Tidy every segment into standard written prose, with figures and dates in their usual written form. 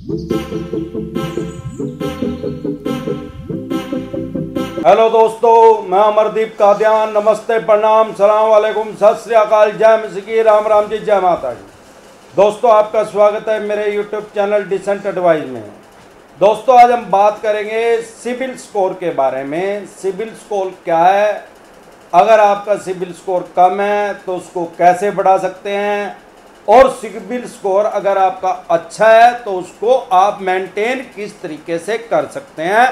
Hello दोस्तों, मैं अमरदीप कादियान। नमस्ते, प्रणाम, सलाम वालेकुम, सत श्री अकाल, जय मसीह, राम राम जी, जय माता जी। दोस्तों, आपका स्वागत है मेरे यूट्यूब चैनल डिसेंट एडवाइस में। दोस्तों, आज हम बात करेंगे सिबिल स्कोर के बारे में। सिबिल स्कोर क्या है, अगर आपका सिबिल स्कोर कम है तो उसको कैसे बढ़ा सकते हैं, और सिबिल स्कोर अगर आपका अच्छा है तो उसको आप मेंटेन किस तरीके से कर सकते हैं।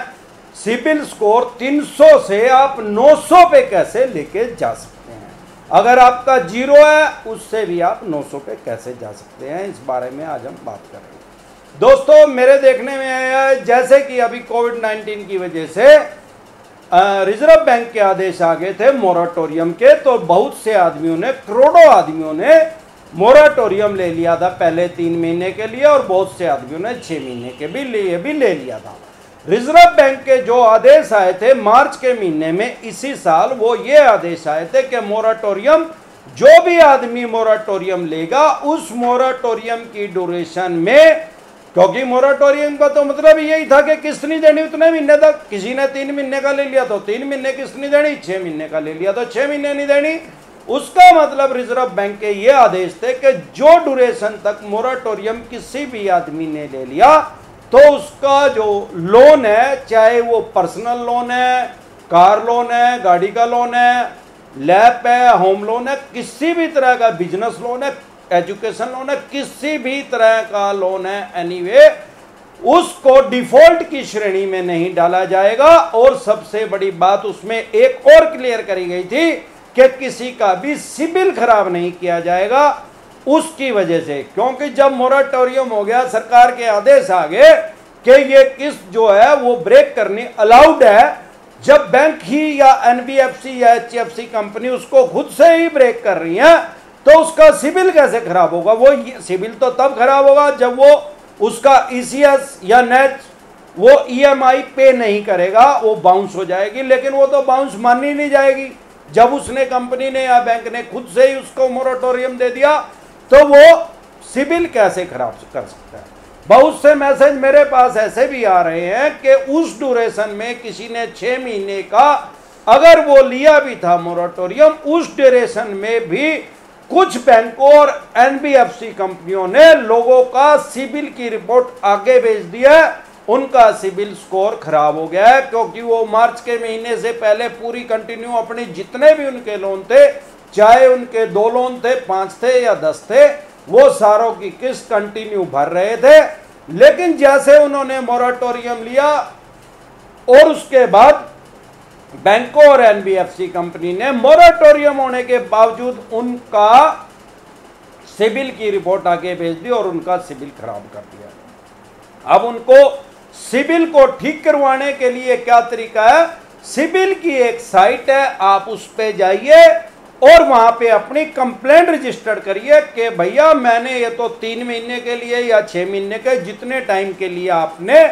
सिबिल स्कोर 300 से आप 900 पे कैसे लेके जा सकते हैं। अगर आपका 0 है उससे भी आप 900 पे कैसे जा सकते हैं, इस बारे में आज हम बात करेंगे। दोस्तों, मेरे देखने में आया है जैसे कि अभी कोविड-19 की वजह से रिजर्व बैंक के आदेश आ गए थे मोराटोरियम के, तो बहुत से आदमियों ने, करोड़ों आदमियों ने मोराटोरियम ले लिया था पहले 3 महीने के लिए, और बहुत से आदमियों ने 6 महीने के भी ले लिया था। रिजर्व बैंक के जो आदेश आए थे मार्च के महीने में इसी साल, वो ये आदेश आए थे कि मोराटोरियम, जो भी आदमी मोराटोरियम लेगा उस मोराटोरियम की ड्यूरेशन में, क्योंकि मोराटोरियम का तो मतलब यही था कि किस्त नहीं देनी उतने महीने तक। किसी ने 3 महीने का ले लिया तो 3 महीने किस्त नहीं देनी, 6 महीने का ले लिया तो 6 महीने नहीं देनी। उसका मतलब रिजर्व बैंक के ये आदेश थे कि जो ड्यूरेशन तक मोराटोरियम किसी भी आदमी ने ले लिया तो उसका जो लोन है, चाहे वो पर्सनल लोन है, कार लोन है, गाड़ी का लोन है, लैप है, होम लोन है, किसी भी तरह का बिजनेस लोन है, एजुकेशन लोन है, किसी भी तरह का लोन है, एनीवे उसको डिफॉल्ट की श्रेणी में नहीं डाला जाएगा। और सबसे बड़ी बात उसमें एक और क्लियर करी गई थी कि किसी का भी सिबिल खराब नहीं किया जाएगा उसकी वजह से, क्योंकि जब मोराटोरियम हो गया, सरकार के आदेश आ गए कि ये किस्त जो है वो ब्रेक करनी अलाउड है। जब बैंक ही या एनबीएफसी या एचएफसी कंपनी उसको खुद से ही ब्रेक कर रही है तो उसका सिबिल कैसे खराब होगा। वो सिबिल तो तब खराब होगा जब वो उसका ईसीएस या नेट वो ईएमआई पे नहीं करेगा, वो बाउंस हो जाएगी। लेकिन वो तो बाउंस मानी नहीं जाएगी। जब उसने, कंपनी ने या बैंक ने खुद से ही उसको मोराटोरियम दे दिया तो वो सिबिल कैसे खराब कर सकता है। बहुत से मैसेज मेरे पास ऐसे भी आ रहे हैं कि उस ड्यूरेशन में किसी ने 6 महीने का अगर वो लिया भी था मोराटोरियम, उस ड्यूरेशन में भी कुछ बैंकों और एनबीएफसी कंपनियों ने लोगों का सिबिल की रिपोर्ट आगे भेज दी है। उनका सिबिल स्कोर खराब हो गया है, क्योंकि वो मार्च के महीने से पहले पूरी कंटिन्यू अपने जितने भी उनके लोन थे, चाहे उनके 2 लोन थे, 5 थे या 10 थे, वो सारों की किस्त कंटिन्यू भर रहे थे। लेकिन जैसे उन्होंने मोराटोरियम लिया और उसके बाद बैंकों और एनबीएफसी कंपनी ने मोराटोरियम होने के बावजूद उनका सिबिल की रिपोर्ट आगे भेज दी और उनका सिबिल खराब कर दिया। अब उनको सिबिल को ठीक करवाने के लिए क्या तरीका है, सिबिल की एक साइट है, आप उस पे जाइए और वहां पे अपनी कंप्लेंट रजिस्टर करिए कि भैया मैंने ये तो 3 महीने के लिए या 6 महीने के, जितने टाइम के लिए आपने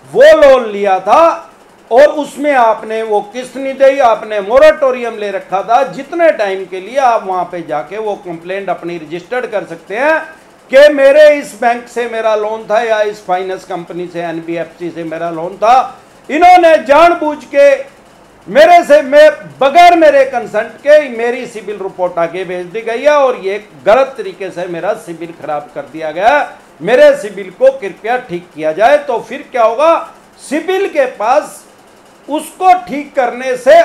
वो लोन लिया था और उसमें आपने वो किस्त नहीं दी, आपने मोराटोरियम ले रखा था, जितने टाइम के लिए आप वहां पे जाके वो कंप्लेंट अपनी रजिस्टर्ड कर सकते हैं कि मेरे इस बैंक से मेरा लोन था या इस फाइनेंस कंपनी से, एनबीएफसी से मेरा लोन था, इन्होंने जानबूझ के मेरे से बगैर मेरे कंसेंट के मेरी सिबिल रिपोर्ट आगे भेज दी गई है और ये गलत तरीके से मेरा सिबिल खराब कर दिया गया। मेरे सिबिल को कृपया ठीक किया जाए। तो फिर क्या होगा, सिबिल के पास उसको ठीक करने से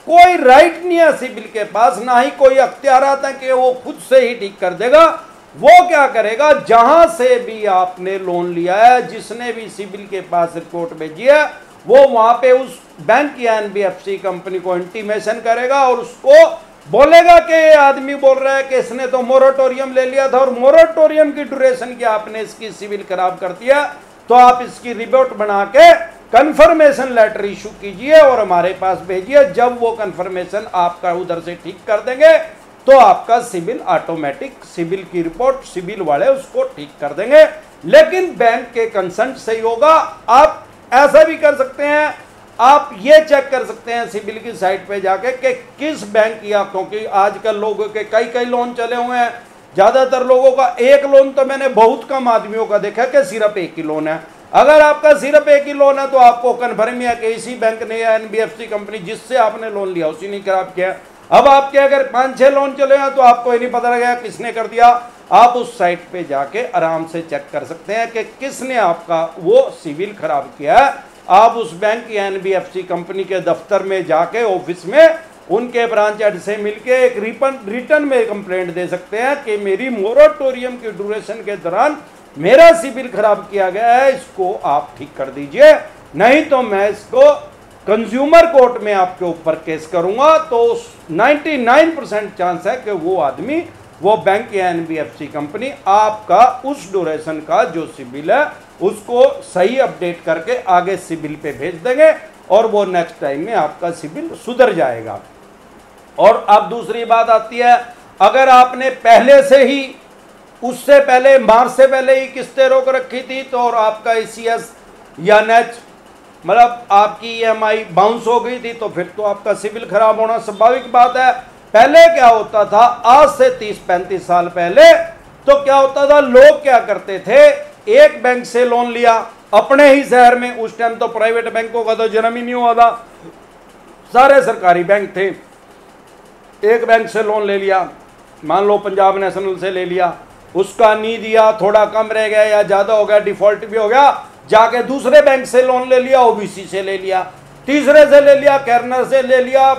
कोई राइट नहीं है, सिबिल के पास ना ही कोई अख्तियारात है कि वो खुद से ही ठीक कर देगा। वो क्या करेगा, जहां से भी आपने लोन लिया है, जिसने भी सिबिल के पास रिपोर्ट भेजी है, वो वहां पे उस बैंक या एनबीएफसी कंपनी को इंटीमेशन करेगा और उसको बोलेगा कि ये आदमी बोल रहा है कि इसने तो मोराटोरियम ले लिया था और मोराटोरियम की ड्यूरेशन की आपने इसकी सिबिल खराब कर दिया, तो आप इसकी रिपोर्ट बना के कंफर्मेशन लेटर इशू कीजिए और हमारे पास भेजिए। जब वो कंफर्मेशन आपका उधर से ठीक कर देंगे तो आपका सिबिल ऑटोमेटिक, सिबिल की रिपोर्ट सिबिल वाले उसको ठीक कर देंगे। लेकिन बैंक के कंसेंट से ही होगा। आप ऐसा भी कर सकते हैं, आप ये चेक कर सकते हैं सिबिल की साइट पे जाके कि किस बैंक या, क्योंकि आजकल लोगों के कई लोन चले हुए हैं ज्यादातर लोगों का एक लोन, तो मैंने बहुत कम आदमियों का देखा कि सिर्फ एक ही लोन है। अगर आपका सिर्फ एक ही लोन है तो आपको कन्फर्म है कि इसी बैंक ने या एनबीएफसी कंपनी जिससे आपने लोन लिया उसी ने खराब किया। अब आपके अगर 5-6 लोन चले हैं तो आपको ये नहीं पता लगेगा किसने कर दिया। आप उस साइट पे जाके आराम से चेक कर सकते हैं कि किसने आपका वो सिविल खराब किया है। आप उस बैंक या एनबीएफसी कंपनी के दफ्तर में जाके ऑफिस में उनके ब्रांच हेड से मिलके एक रिटर्न में कंप्लेंट दे सकते हैं कि मेरी मोरेटोरियम की ड्यूरेशन के दौरान मेरा सिविल खराब किया गया है, इसको आप ठीक कर दीजिए, नहीं तो मैं इसको कंज्यूमर कोर्ट में आपके ऊपर केस करूंगा। तो 99% चांस है कि वो आदमी, वो बैंक या एनबीएफसी कंपनी आपका उस ड्यूरेशन का जो सिविल है उसको सही अपडेट करके आगे सिविल पे भेज देंगे और वो नेक्स्ट टाइम में आपका सिविल सुधर जाएगा। और अब दूसरी बात आती है, अगर आपने पहले से ही उससे पहले मार्च से पहले ही किस्तें रोक रखी थी तो और आपका ईसीएस या नेट मतलब आपकी ईएमआई बाउंस हो गई थी तो फिर तो आपका सिविल खराब होना स्वाभाविक बात है। पहले क्या होता था, आज से 30-35 साल पहले तो क्या होता था, लोग क्या करते थे, एक बैंक से लोन लिया अपने ही शहर में, उस टाइम तो प्राइवेट बैंकों का तो जन्म ही नहीं हुआ था, सारे सरकारी बैंक थे। एक बैंक से लोन ले लिया, मान लो पंजाब नेशनल से ले लिया, उसका नहीं दिया, थोड़ा कम रह गया या ज्यादा हो गया, डिफॉल्ट भी हो गया, जाके दूसरे बैंक से लोन ले लिया, ओबीसी से ले लिया, तीसरे से ले लिया, कैरनर से ले लिया,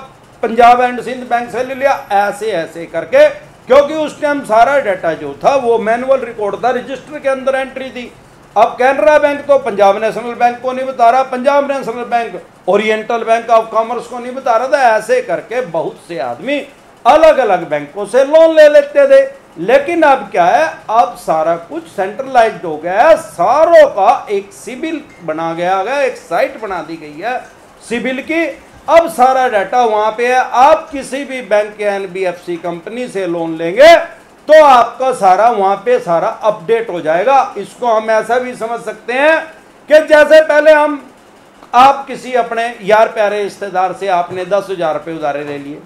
पंजाब एंड सिंध बैंक से ले लिया, ऐसे ऐसे करके, क्योंकि उस टाइम सारा डाटा जो था वो मैनुअल रिकॉर्ड था, रजिस्टर के अंदर एंट्री थी। अब कैनरा बैंक तो पंजाब नेशनल बैंक को नहीं बता रहा, Punjab national bank oriental bank of commerce को नहीं बता रहा था, ऐसे करके बहुत से आदमी अलग अलग बैंकों से लोन ले लेते थे। लेकिन अब क्या है, अब सारा कुछ सेंट्रलाइज्ड हो गया है, सारों का एक सिविल बना गया है, एक साइट बना दी गई है सिविल की। अब सारा डाटा वहां पे है, आप किसी भी बैंक या एनबीएफसी कंपनी से लोन लेंगे तो आपका सारा वहां पे सारा अपडेट हो जाएगा। इसको हम ऐसा भी समझ सकते हैं कि जैसे पहले आप किसी अपने यार प्यारे रिश्तेदार से आपने 10,000 रुपये उधारे ले लिए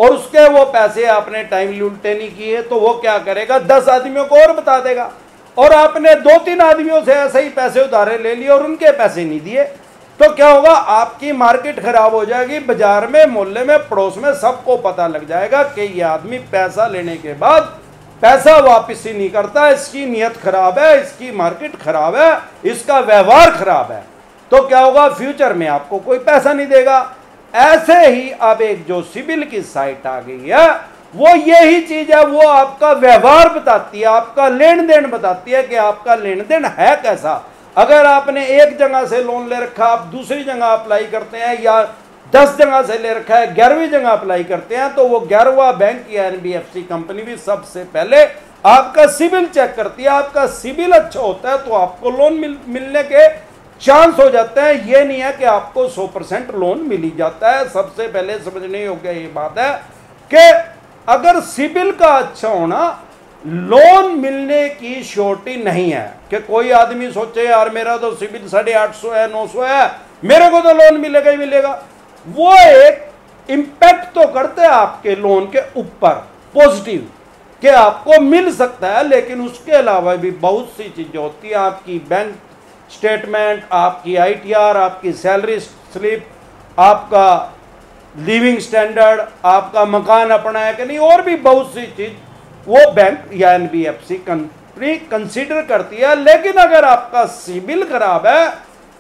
और उसके वो पैसे आपने टाइमली उल्टे नहीं किए तो वो क्या करेगा, 10 आदमियों को और बता देगा। और आपने 2-3 आदमियों से ऐसे ही पैसे उधारे ले लिए और उनके पैसे नहीं दिए तो क्या होगा, आपकी मार्केट खराब हो जाएगी, बाजार में, मोहल्ले में, पड़ोस में सबको पता लग जाएगा कि ये आदमी पैसा लेने के बाद पैसा वापस ही नहीं करता, इसकी नीयत खराब है, इसकी मार्केट खराब है, इसका व्यवहार खराब है। तो क्या होगा, फ्यूचर में आपको कोई पैसा नहीं देगा। ऐसे ही अब एक जो सिविल की साइट आ गई है वो यही चीज है, वो आपका व्यवहार बताती है, आपका लेन देन बताती है कि आपका लेन देन है कैसा। अगर आपने एक जगह से लोन ले रखा, आप दूसरी जगह अप्लाई करते हैं, या 10 जगह से ले रखा है 11वीं जगह अप्लाई करते हैं, तो वो 11वां बैंक या एनबीएफसी कंपनी भी सबसे पहले आपका सिविल चेक करती है। आपका सिविल अच्छा होता है तो आपको लोन मिलने के चांस हो जाते हैं। ये नहीं है कि आपको 100% लोन मिल ही जाता है। सबसे पहले समझने योग्य ये बात है कि अगर सिविल का अच्छा होना, लोन मिलने की श्योरिटी नहीं है कि कोई आदमी सोचे यार मेरा तो सिविल 850 है, 900 है, मेरे को तो लोन मिलेगा ही मिलेगा। वो एक इंपैक्ट तो करते हैं आपके लोन के ऊपर पॉजिटिव कि आपको मिल सकता है, लेकिन उसके अलावा भी बहुत सी चीजें होती हैं, आपकी बैंक स्टेटमेंट, आपकी आईटीआर, आपकी सैलरी स्लिप, आपका लिविंग स्टैंडर्ड, आपका मकान अपना है कि नहीं, और भी बहुत सी चीज वो बैंक या एनबीएफसी कंपनी कंसीडर करती है। लेकिन अगर आपका सिविल खराब है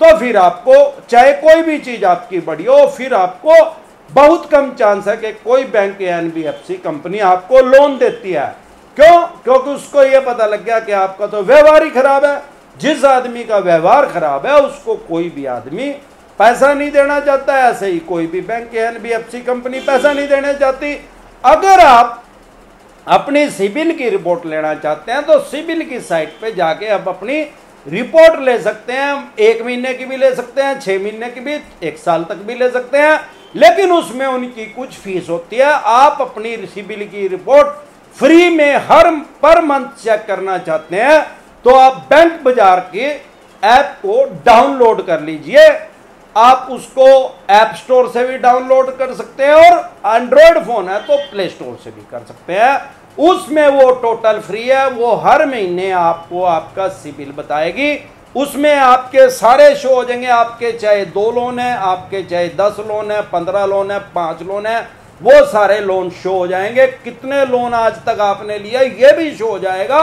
तो फिर आपको चाहे कोई भी चीज आपकी बड़ी हो, फिर आपको बहुत कम चांस है कि कोई बैंक या एनबीएफसी कंपनी आपको लोन देती है। क्यों? क्योंकि उसको यह पता लग गया कि आपका तो व्यवहार ही खराब है। जिस आदमी का व्यवहार खराब है उसको कोई भी आदमी पैसा नहीं देना चाहता है, ऐसे ही कोई भी बैंक या एनबीएफसी कंपनी पैसा नहीं देना चाहती। अगर आप अपनी सिविल की रिपोर्ट लेना चाहते हैं तो सिविल की साइट पे जाके आप अपनी रिपोर्ट ले सकते हैं। 1 महीने की भी ले सकते हैं, 6 महीने की भी, 1 साल तक भी ले सकते हैं, लेकिन उसमें उनकी कुछ फीस होती है। आप अपनी सिविल की रिपोर्ट फ्री में हर पर मंथ चेक करना चाहते हैं तो आप बैंक बाजार के ऐप को डाउनलोड कर लीजिए। आप उसको ऐप स्टोर से भी डाउनलोड कर सकते हैं और एंड्रॉयड फोन है तो प्ले स्टोर से भी कर सकते हैं। उसमें वो टोटल फ्री है। वो हर महीने आपको आपका सिबिल बताएगी। उसमें आपके सारे शो हो जाएंगे, आपके चाहे 2 लोन है, आपके चाहे 10 लोन है, 15 लोन है, 5 लोन है, वो सारे लोन शो हो जाएंगे। कितने लोन आज तक आपने लिया ये भी शो हो जाएगा।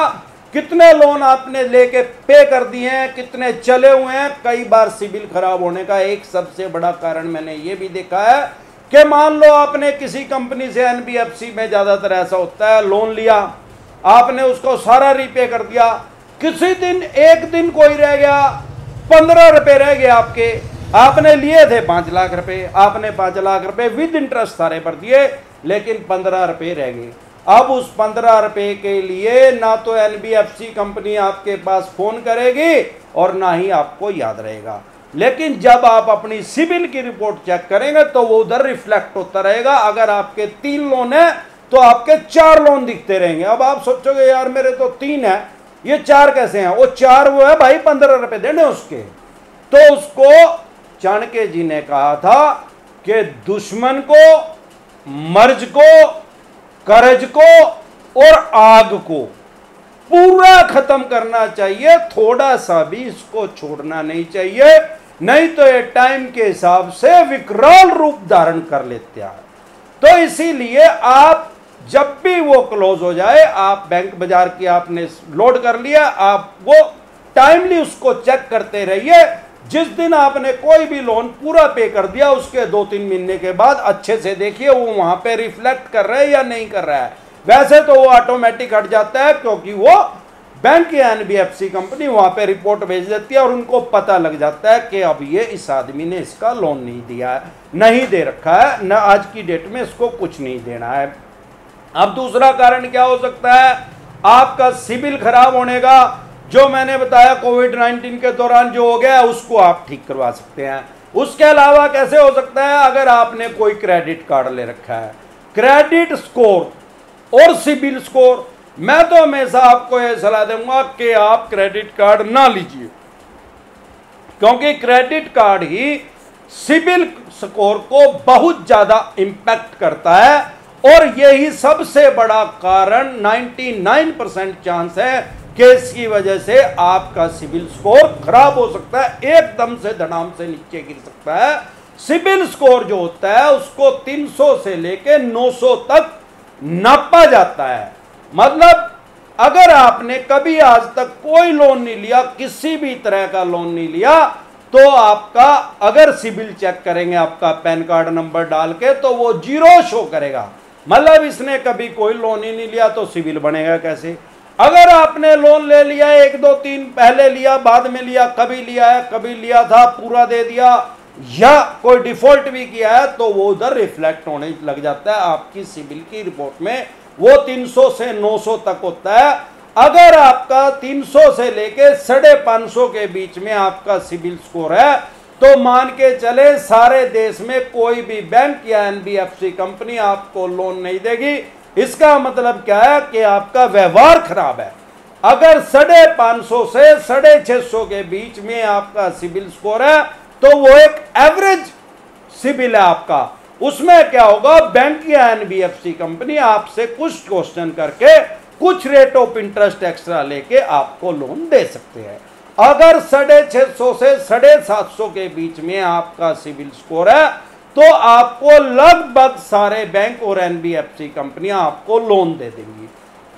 कितने लोन आपने लेके पे कर दिए हैं, कितने चले हुए हैं। कई बार सिबिल खराब होने का एक सबसे बड़ा कारण मैंने ये भी देखा है कि मान लो आपने किसी कंपनी से, एनबीएफसी में ज्यादातर ऐसा होता है, लोन लिया, आपने उसको सारा रीपे कर दिया, किसी दिन एक दिन कोई रह गया, 15 रुपए रह गए आपके, आपने लिए थे 5 लाख रुपए, आपने 5 लाख रुपए विद इंटरेस्ट सारे भर दिए, लेकिन 15 रुपए रह गए। अब उस 15 रुपए के लिए ना तो एनबीएफसी कंपनी आपके पास फोन करेगी और ना ही आपको याद रहेगा। लेकिन जब आप अपनी सिबिल की रिपोर्ट चेक करेंगे तो वो उधर रिफ्लेक्ट होता रहेगा। अगर आपके 3 लोन है तो आपके 4 लोन दिखते रहेंगे। अब आप सोचोगे यार मेरे तो 3 है, ये 4 कैसे हैं? वो 4 वो है भाई 15 रुपए देने उसके। तो उसको चाणक्य जी ने कहा था कि दुश्मन को, मर्ज को, कर्ज को और आग को पूरा खत्म करना चाहिए, थोड़ा सा भी इसको छोड़ना नहीं चाहिए, नहीं तो ये टाइम के हिसाब से विकराल रूप धारण कर लेते हैं। तो इसीलिए आप जब भी वो क्लोज हो जाए, आप बैंक बाजार की आपने लोड कर लिया, आप वो टाइमली उसको चेक करते रहिए। जिस दिन आपने कोई भी लोन पूरा पे कर दिया, उसके 2-3 महीने के बाद अच्छे से देखिए वो वहां पे रिफ्लेक्ट कर रहा है या नहीं कर रहा है। वैसे तो वो ऑटोमेटिक हट जाता है, क्योंकि वो बैंक या एनबीएफसी कंपनी वहां पे रिपोर्ट भेज देती है और उनको पता लग जाता है कि अब ये इस आदमी ने इसका लोन नहीं दिया है, नहीं दे रखा है, न आज की डेट में इसको कुछ नहीं देना है। अब दूसरा कारण क्या हो सकता है? आपका सिबिल खराब होने का, जो मैंने बताया कोविड-19 के दौरान जो हो गया उसको आप ठीक करवा सकते हैं। उसके अलावा कैसे हो सकता है? अगर आपने कोई क्रेडिट कार्ड ले रखा है, क्रेडिट स्कोर और सिबिल स्कोर, मैं तो हमेशा आपको यह सलाह दूंगा कि आप क्रेडिट कार्ड ना लीजिए, क्योंकि क्रेडिट कार्ड ही सिबिल स्कोर को बहुत ज्यादा इंपैक्ट करता है और यही सबसे बड़ा कारण 99% चांस है कि इसकी वजह से आपका सिबिल स्कोर खराब हो सकता है, एकदम से धड़ाम से नीचे गिर सकता है। सिबिल स्कोर जो होता है उसको 300 से लेके 900 तक नापा जाता है। मतलब अगर आपने कभी आज तक कोई लोन नहीं लिया, किसी भी तरह का लोन नहीं लिया, तो आपका अगर सिबिल चेक करेंगे आपका पैन कार्ड नंबर डाल के, तो वो 0 शो करेगा। मतलब इसने कभी कोई लोन ही नहीं लिया तो सिबिल बनेगा कैसे? अगर आपने लोन ले लिया 1, 2, 3, पहले लिया, बाद में लिया, कभी लिया है, कभी लिया था, पूरा दे दिया, या कोई डिफॉल्ट भी किया है, तो वो उधर रिफ्लेक्ट होने लग जाता है आपकी सिबिल की रिपोर्ट में। वो 300 से 900 तक होता है। अगर आपका 300 से लेके 550 के बीच में आपका सिबिल स्कोर है, तो मान के चले सारे देश में कोई भी बैंक या एनबीएफसी कंपनी आपको लोन नहीं देगी। इसका मतलब क्या है कि आपका व्यवहार खराब है। अगर 550 से 650 के बीच में आपका सिबिल स्कोर है, तो वो एक एवरेज सिबिल है आपका। उसमें क्या होगा, बैंक या एनबीएफसी कंपनी आपसे कुछ क्वेश्चन करके कुछ रेट ऑफ इंटरेस्ट एक्स्ट्रा लेके आपको लोन दे सकते हैं। अगर 650 से 750 के बीच में आपका सिबिल स्कोर है, तो आपको लगभग सारे बैंक और एनबीएफसी कंपनियां आपको लोन दे देंगी।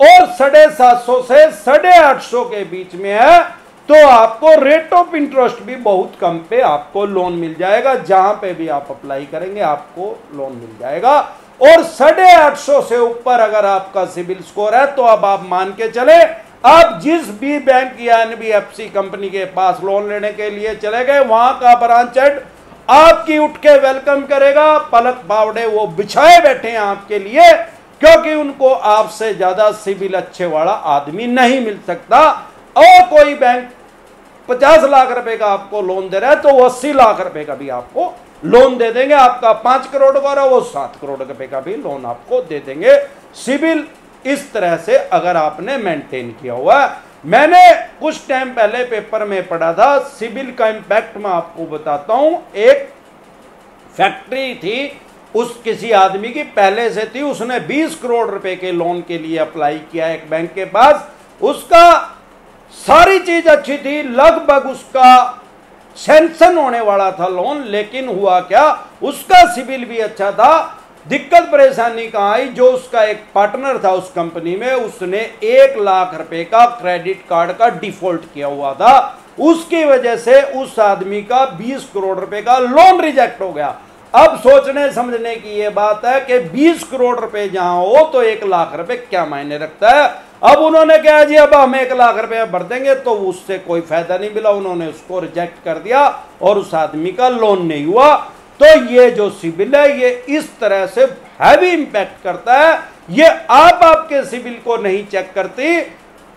और 750 से 850 के बीच में है, तो आपको रेट ऑफ इंटरेस्ट भी बहुत कम पे आपको लोन मिल जाएगा। जहां पे भी आप अप्लाई करेंगे आपको लोन मिल जाएगा। और 850 से ऊपर अगर आपका सिबिल स्कोर है, तो अब आप मान के चले, आप जिस भी बैंक या एनबीएफसी कंपनी के पास लोन लेने के लिए चले गए, वहां का ब्रांच हेड आपकी उठ के वेलकम करेगा। पलक पावड़े वो बिछाए बैठे हैं आपके लिए, क्योंकि उनको आपसे ज्यादा सिबिल अच्छे वाला आदमी नहीं मिल सकता। और कोई बैंक 50 लाख रुपए का आपको लोन दे रहा है, तो वो 80 लाख रुपए का भी आपको लोन दे देंगे। आपका 5 करोड़ का रहा, वो 7 करोड़ रुपए का भी लोन आपको दे देंगे। सिबिल इस तरह से अगर आपने मेंटेन किया हुआ है। मैंने कुछ टाइम पहले पेपर में पढ़ा था, सिबिल का इंपैक्ट मैं आपको बताता हूं। एक फैक्ट्री थी उस किसी आदमी की पहले से थी, उसने 20 करोड़ रुपए के लोन के लिए अप्लाई किया एक बैंक के पास, उसका सारी चीज अच्छी थी, लगभग उसका सैंक्शन होने वाला था लोन, लेकिन हुआ क्या, उसका सिविल भी अच्छा था। दिक्कत परेशानी कहाँ आई, जो उसका एक पार्टनर था उस कंपनी में, उसने 1 लाख रुपए का क्रेडिट कार्ड का डिफॉल्ट किया हुआ था, उसकी वजह से उस आदमी का 20 करोड़ रुपए का लोन रिजेक्ट हो गया। अब सोचने समझने की यह बात है कि 20 करोड़ रुपए जहां हो तो 1 लाख रुपए क्या मायने रखता है। अब उन्होंने कहा जी अब हम 1 लाख रुपए भर देंगे, तो उससे कोई फायदा नहीं मिला, उन्होंने उसको रिजेक्ट कर दिया और उस आदमी का लोन नहीं हुआ। तो ये जो सिविल है ये इस तरह से हैवी इंपैक्ट करता है। ये आपके सिविल को नहीं चेक करती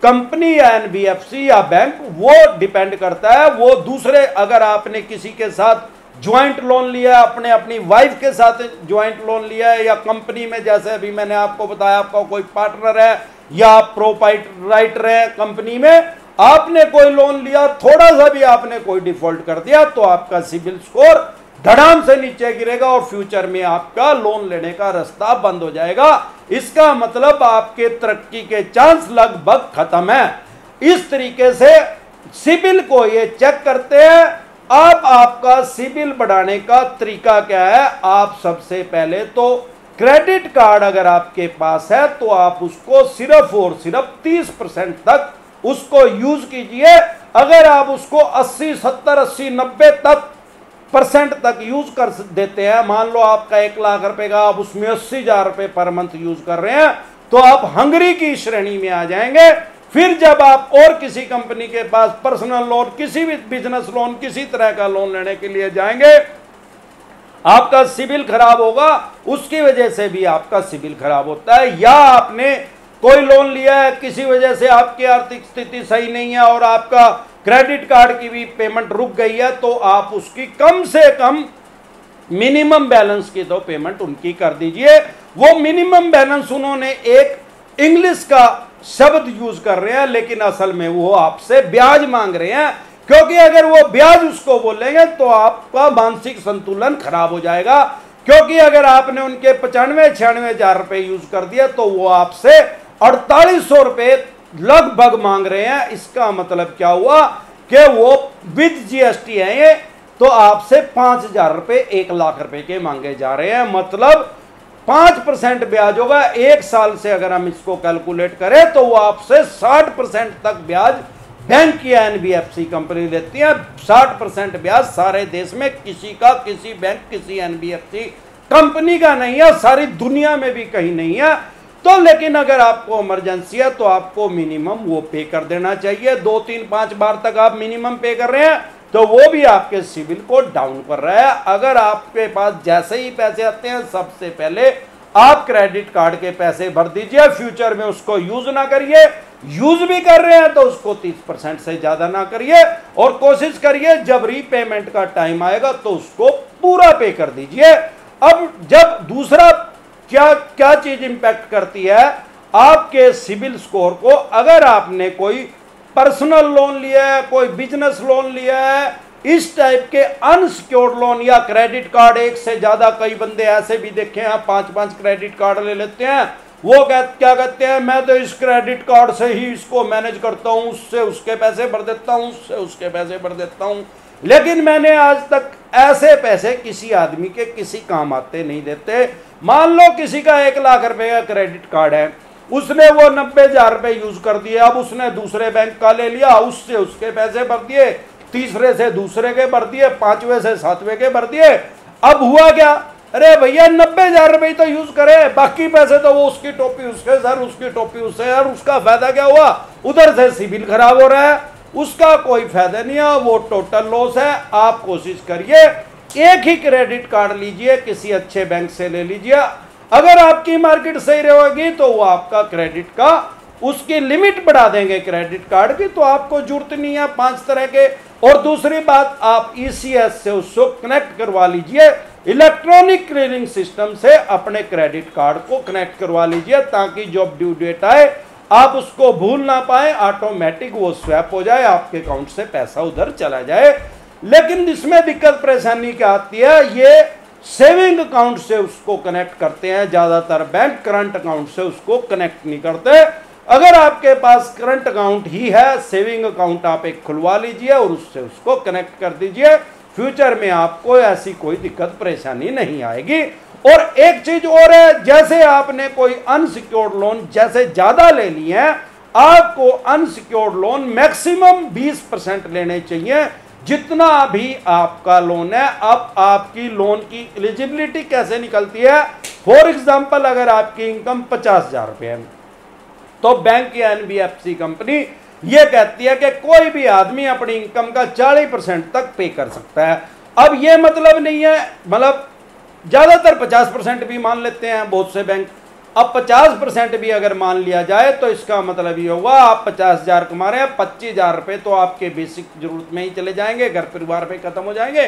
कंपनी या एनबीएफसी या बैंक, वो डिपेंड करता है वो दूसरे, अगर आपने किसी के साथ ज्वाइंट लोन लिया, अपने अपनी वाइफ के साथ ज्वाइंट लोन लिया है, या कंपनी में जैसे अभी मैंने आपको बताया आपका कोई पार्टनर है या आप प्रोप्राइटर है कंपनी में, आपने कोई लोन लिया, थोड़ा सा भी आपने कोई डिफॉल्ट कर दिया तो आपका सिविल स्कोर धड़ाम से नीचे गिरेगा और फ्यूचर में आपका लोन लेने का रास्ता बंद हो जाएगा। इसका मतलब आपके तरक्की के चांस लगभग खत्म है। इस तरीके से सिविल को ये चेक करते हैं। अब आपका सिविल बढ़ाने का तरीका क्या है, आप सबसे पहले तो क्रेडिट कार्ड अगर आपके पास है तो आप उसको सिर्फ और सिर्फ 30% तक उसको यूज कीजिए। अगर आप उसको 80, 70, 80, 90% तक यूज कर देते हैं, मान लो आपका 1 लाख रुपए का, आप उसमें 80,000 रुपए पर मंथ यूज कर रहे हैं, तो आप हंगरी की श्रेणी में आ जाएंगे। फिर जब आप और किसी कंपनी के पास पर्सनल लोन, किसी भी बिजनेस लोन, किसी तरह का लोन लेने के लिए जाएंगे, आपका सिविल खराब होगा, उसकी वजह से भी आपका सिविल खराब होता है। या आपने कोई लोन लिया है, किसी वजह से आपकी आर्थिक स्थिति सही नहीं है और आपका क्रेडिट कार्ड की भी पेमेंट रुक गई है, तो आप उसकी कम से कम मिनिमम बैलेंस की तो पेमेंट उनकी कर दीजिए। वो मिनिमम बैलेंस उन्होंने एक इंग्लिश का शब्द यूज कर रहे हैं, लेकिन असल में वो आपसे ब्याज मांग रहे हैं, क्योंकि अगर वो ब्याज उसको बोलेंगे तो आपका मानसिक संतुलन खराब हो जाएगा। क्योंकि अगर आपने उनके 95-96 हजार रुपए यूज कर दिया तो वो आपसे 4800 रुपए लगभग मांग रहे हैं। इसका मतलब क्या हुआ कि वो विद जीएसटी है ये, तो आपसे 5000 रुपए 1 लाख रुपए के मांगे जा रहे हैं। मतलब 5% ब्याज होगा। 1 साल से अगर हम इसको कैलकुलेट करें तो वो आपसे 60% तक ब्याज बैंक या एनबीएफसी कंपनी लेती है। 60% ब्याज सारे देश में किसी का, किसी बैंक, किसी एनबीएफसी कंपनी का नहीं है, सारी दुनिया में भी कहीं नहीं है। तो लेकिन अगर आपको इमरजेंसी है तो आपको मिनिमम वो पे कर देना चाहिए। 2, 3, 5 बार तक आप मिनिमम पे कर रहे हैं तो वो भी आपके सिविल को डाउन कर रहा है। अगर आपके पास जैसे ही पैसे आते हैं, सबसे पहले आप क्रेडिट कार्ड के पैसे भर दीजिए, फ्यूचर में उसको यूज ना करिए। यूज भी कर रहे हैं तो उसको 30% से ज्यादा ना करिए, और कोशिश करिए जब रीपेमेंट का टाइम आएगा तो उसको पूरा पे कर दीजिए। अब जब दूसरा क्या चीज इंपैक्ट करती है आपके सिविल स्कोर को, अगर आपने कोई पर्सनल लोन लिया है, कोई बिजनेस लोन लिया है, इस टाइप के अनसिक्योर्ड लोन या क्रेडिट कार्ड, एक से ज्यादा, कई बंदे ऐसे भी देखे हैं 5-5 क्रेडिट कार्ड ले लेते हैं। वो क्या कहते हैं, मैं तो इस क्रेडिट कार्ड से ही इसको मैनेज करता हूं, उससे उसके पैसे भर देता हूं, उससे उसके पैसे भर देता हूं, लेकिन मैंने आज तक ऐसे पैसे किसी आदमी के किसी काम आते नहीं देते। मान लो किसी का 1 लाख रुपए का क्रेडिट कार्ड है, उसने वो 90,000 रुपए यूज कर दिए, अब उसने दूसरे बैंक का ले लिया, उससे उसके पैसे भर दिए, तीसरे से दूसरे के भर दिए, 5वें से 7वें के भर दिए। अब हुआ क्या, अरे भैया 90,000 रुपए तो यूज करे, बाकी पैसे तो वो उसकी टोपी उसके सर, उसकी टोपी उससे सर, उसका फायदा क्या हुआ, उधर से सिविल खराब हो रहा है, उसका कोई फायदा नहीं है, वो टोटल लॉस है। आप कोशिश करिए एक ही क्रेडिट कार्ड लीजिए, किसी अच्छे बैंक से ले लीजिए। अगर आपकी मार्केट सही रहेगी तो वो आपका क्रेडिट का उसकी लिमिट बढ़ा देंगे क्रेडिट कार्ड की, तो आपको जरूरत नहीं है 5 तरह के। और दूसरी बात, आप ईसीएस से उसको कनेक्ट करवा लीजिए, इलेक्ट्रॉनिक क्लियरिंग सिस्टम से अपने क्रेडिट कार्ड को कनेक्ट करवा लीजिए, ताकि जब ड्यू डेट आए आप उसको भूल ना पाए, ऑटोमेटिक वो स्वैप हो जाए, आपके अकाउंट से पैसा उधर चला जाए। लेकिन इसमें दिक्कत परेशानी क्या आती है, ये सेविंग अकाउंट से उसको कनेक्ट करते हैं, ज्यादातर बैंक करंट अकाउंट से उसको कनेक्ट नहीं करते। अगर आपके पास करंट अकाउंट ही है, सेविंग अकाउंट आप एक खुलवा लीजिए और उससे उसको कनेक्ट कर दीजिए। फ्यूचर में आपको ऐसी कोई दिक्कत परेशानी नहीं आएगी। और एक चीज और है, जैसे आपने कोई अनसिक्योर्ड लोन जैसे ज्यादा ले लिए हैं, आपको अनसिक्योर्ड लोन मैक्सिमम 20% लेने चाहिए जितना भी आपका लोन है। अब आपकी लोन की एलिजिबिलिटी कैसे निकलती है? फॉर एग्जांपल, अगर आपकी इनकम 50,000 रुपये है तो बैंक या एनबीएफसी कंपनी ये कहती है कि कोई भी आदमी अपनी इनकम का 40% तक पे कर सकता है। अब ये मतलब नहीं है, मतलब ज्यादातर 50% भी मान लेते हैं बहुत से बैंक। अब 50% भी अगर मान लिया जाए तो इसका मतलब ये होगा आप 50,000 कमा रहे हैं, 25,000 रुपए तो आपके बेसिक जरूरत में ही चले जाएंगे, घर परिवार पे खत्म हो जाएंगे।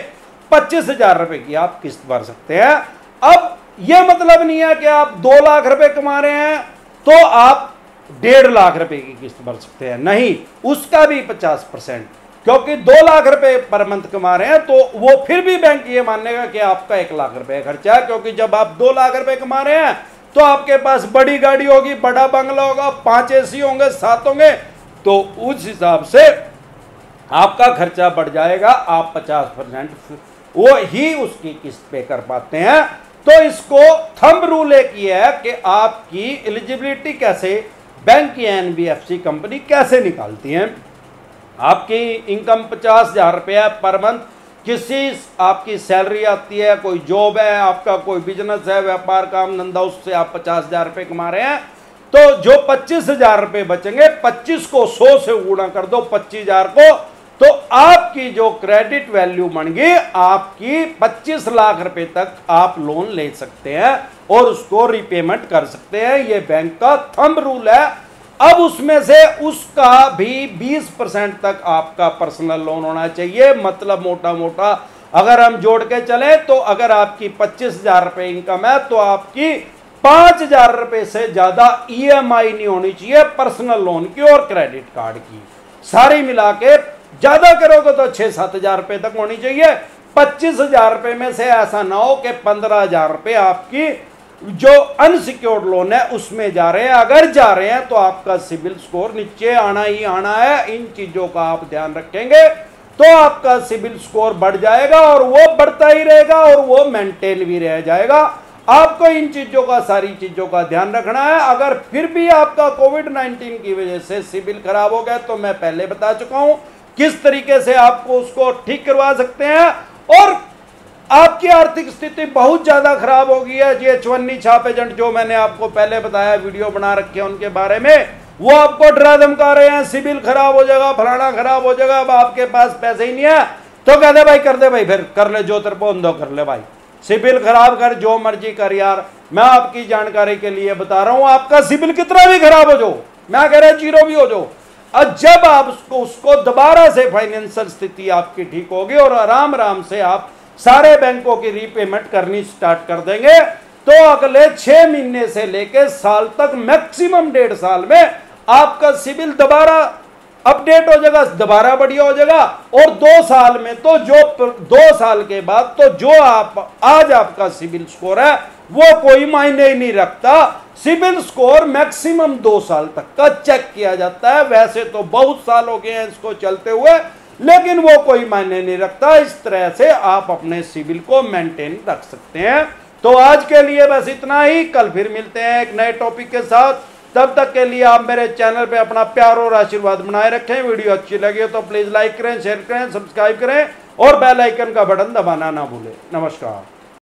25,000 रुपए की आप किस्त भर सकते हैं। अब ये मतलब नहीं है कि आप 2 लाख रुपए कमा रहे हैं तो आप 1.5 लाख रुपए की किस्त भर सकते हैं, नहीं, उसका भी 50%। क्योंकि 2 लाख रुपए पर मंथ कमा रहे हैं तो वो फिर भी बैंक ये मानेगा कि आपका 1 लाख रुपए खर्चा है। क्योंकि जब आप 2 लाख रुपए कमा रहे हैं तो आपके पास बड़ी गाड़ी होगी, बड़ा बंगला होगा, 5 एसी होंगे, 7 होंगे, तो उस हिसाब से आपका खर्चा बढ़ जाएगा। आप 50% वो ही उसकी किस्त पे कर पाते हैं। तो इसको थंब रूल एक ये है कि आपकी एलिजिबिलिटी कैसे बैंक या एनबीएफसी कंपनी कैसे निकालती है। आपकी इनकम 50,000 रुपया पर मंथ, किसी आपकी सैलरी आती है, कोई जॉब है, आपका कोई बिजनेस है, व्यापार काम धंधा, उससे आप 50,000 रुपये कमा रहे हैं, तो जो 25,000 रुपये बचेंगे 25 को 100 से गुणा कर दो 25,000 को, तो आपकी जो क्रेडिट वैल्यू बन गई आपकी 25 लाख रुपए तक आप लोन ले सकते हैं और उसको रिपेमेंट कर सकते हैं। ये बैंक का थंब रूल है। अब उसमें से उसका भी 20% तक आपका पर्सनल लोन होना चाहिए। मतलब मोटा मोटा अगर हम जोड़ के चले तो अगर आपकी 25,000 रुपये इनकम है तो आपकी 5,000 रुपये से ज्यादा ईएमआई नहीं होनी चाहिए पर्सनल लोन की और क्रेडिट कार्ड की। सारी मिला के ज्यादा करोगे तो 6-7 हजार रुपये तक होनी चाहिए। 25,000 रुपये में से ऐसा ना हो कि 15,000 रुपये आपकी जो अनसिक्योर्ड लोन है उसमें जा रहे हैं। अगर जा रहे हैं तो आपका सिबिल स्कोर नीचे आना ही आना है। इन चीजों का आप ध्यान रखेंगे तो आपका सिबिल स्कोर बढ़ जाएगा और वो बढ़ता ही रहेगा और वो मेंटेन भी रह जाएगा। आपको इन चीजों का, सारी चीजों का ध्यान रखना है। अगर फिर भी आपका कोविड-19 की वजह से सिबिल खराब हो गया तो मैं पहले बता चुका हूं किस तरीके से आपको उसको ठीक करवा सकते हैं। और आपकी आर्थिक स्थिति बहुत ज्यादा खराब हो गई है, ये चवन्नी छाप एजेंट जो मैंने आपको पहले बताया, वीडियो बना रखे हैं उनके बारे में, वो आपको डरा धमका रहे हैं सिबिल खराब हो जाएगा, फलाना खराब हो जाएगा, अब आपके पास पैसे ही नहीं है तो कहते भाई कर दे भाई, फिर कर ले जो तेरे को अंदो कर ले भाई, सिबिल खराब कर, जो मर्जी कर यार। मैं आपकी जानकारी के लिए बता रहा हूं, आपका सिबिल कितना भी खराब हो जाओ, मैं कह रहा जीरो भी हो जाओ, और जब आप उसको दोबारा से फाइनेंशियल स्थिति आपकी ठीक होगी और आराम आराम से आप सारे बैंकों की रीपेमेंट करनी स्टार्ट कर देंगे तो अगले 6 महीने से लेकर साल तक, मैक्सिमम 1.5 साल में आपका सिबिल दोबारा अपडेट हो जाएगा, दोबारा बढ़िया हो जाएगा। और 2 साल में तो 2 साल के बाद तो जो आप आज आपका सिबिल स्कोर है वो कोई मायने ही नहीं रखता। सिबिल स्कोर मैक्सिमम 2 साल तक का चेक किया जाता है। वैसे तो बहुत साल हो गए हैं इसको चलते हुए, लेकिन वो कोई मायने नहीं रखता। इस तरह से आप अपने सिबिल को मेंटेन रख सकते हैं। तो आज के लिए बस इतना ही, कल फिर मिलते हैं एक नए टॉपिक के साथ। तब तक के लिए आप मेरे चैनल पे अपना प्यार और आशीर्वाद बनाए रखें। वीडियो अच्छी लगी हो तो प्लीज लाइक करें, शेयर करें, सब्सक्राइब करें और बेल आइकन का बटन दबाना ना भूलें। नमस्कार।